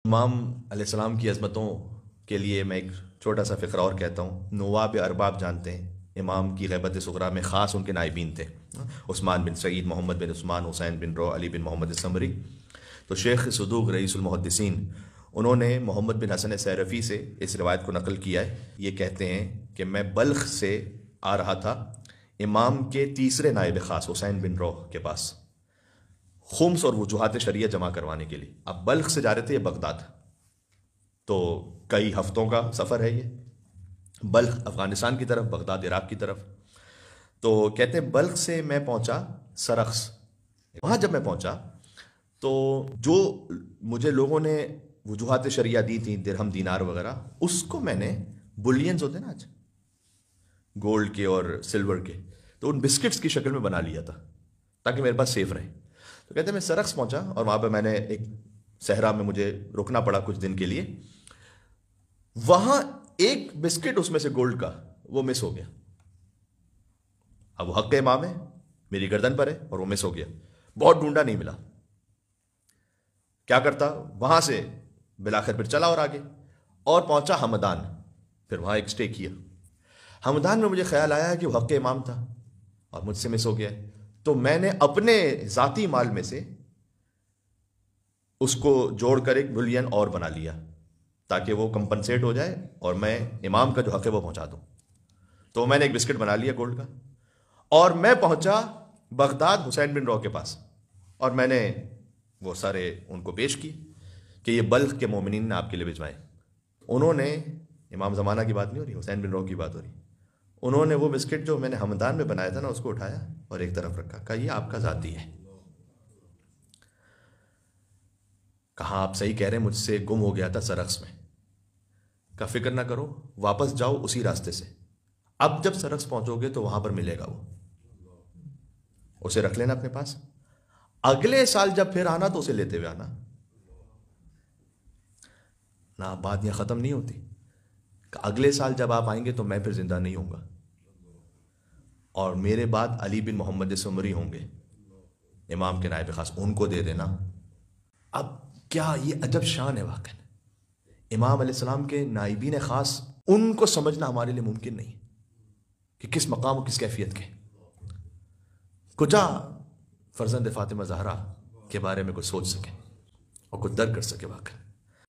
امام علیہ السلام کی عظمتوں کے لیے میں ایک چھوٹا سا فقرہ اور کہتا ہوں۔ نواب ارباب جانتے ہیں، امام کی غیبت صغریٰ میں خاص ان کے نائبین تھے، عثمان بن سعید، محمد بن عثمان، حسین بن رو، علی بن محمد الثمری۔ تو شیخ صدوق رئیس المحدثین انہوں نے محمد بن حسن سیرفی سے اس روایت کو نقل کیا ہے۔ یہ کہتے ہیں کہ میں بلخ سے آ رہا تھا امام کے تیسرے نائب خاص حسین بن رو کے پاس خمس اور وجوہات شریعہ جمع کروانے کے لیے۔ اب بلخ سے جا رہے تھے یہ بغداد، تو کئی ہفتوں کا سفر ہے یہ، بلخ افغانستان کی طرف، بغداد عراق کی طرف۔ تو کہتے ہیں بلخ سے میں پہنچا سرخس۔ وہاں جب میں پہنچا تو جو مجھے لوگوں نے وجوہات شریعہ دی تھیں، درہم دینار وغیرہ، اس کو میں نے بلینز ہوتے ہیں نا آج، گولڈ کے اور سلور کے، تو ان بسکٹس کی شکل میں بنا لیا تھا تاکہ میرے پاس سیف رہے۔ تو کہتے ہیں میں سرخس پہنچا اور وہاں پہ میں نے ایک صحرا میں مجھے رکنا پڑا کچھ دن کے لیے۔ وہاں ایک بسکٹ اس میں سے گولڈ کا وہ مس ہو گیا۔ اب وہ حق امام ہے، میری گردن پر ہے، اور وہ مس ہو گیا۔ بہت ڈھونڈا، نہیں ملا۔ کیا کرتا؟ وہاں سے بلاخر پھر چلا اور آگے، اور پہنچا ہمدان، پھر وہاں ایک اسٹے کیا۔ ہمدان میں مجھے خیال آیا کہ وہ حق امام تھا اور مجھ سے مس ہو گیا، تو میں نے اپنے ذاتی مال میں سے اس کو جوڑ کر ایک بلین اور بنا لیا تاکہ وہ کمپنسیٹ ہو جائے اور میں امام کا جو حق ہے وہ پہنچا دوں۔ تو میں نے ایک بسکٹ بنا لیا گولڈ کا، اور میں پہنچا بغداد حسین بن رو کے پاس، اور میں نے وہ سارے ان کو پیش کی کہ یہ بلخ کے مومنین نے آپ کے لیے بھجوائے۔ انہوں نے، امام زمانہ کی بات نہیں ہو رہی، حسین بن رو کی بات ہو رہی، انہوں نے وہ بسکٹ جو میں نے ہمدان میں بنایا تھا نا، اس کو اٹھایا اور ایک طرف رکھا، کہا یہ آپ کا ذاتی ہے۔ کہا آپ صحیح کہہ رہے ہیں، مجھ سے گم ہو گیا تھا سرخس میں۔ کا فکر نہ کرو، واپس جاؤ اسی راستے سے، اب جب سرخس پہنچو گے تو وہاں پر ملے گا، وہ اسے رکھ لینا اپنے پاس، اگلے سال جب پھر آنا تو اسے لیتے ہوئے آنا۔ نہ بات یہ ختم نہیں ہوتی کہ اگلے سال جب آپ آئیں گے تو میں پھر زندہ نہیں ہوں گا، اور میرے بعد علی بن محمد سمری ہوں گے امام کے نائب خاص، ان کو دے دینا۔ اب کیا یہ عجب شان ہے واقعی، امام علیہ السلام کے نائبین خاص، ان کو سمجھنا ہمارے لیے ممکن نہیں کہ کس مقام و کس کیفیت کے، کجا فرزند فاطمہ زہرا کے بارے میں کچھ سوچ سکے اور کچھ درک کر سکے واقعی۔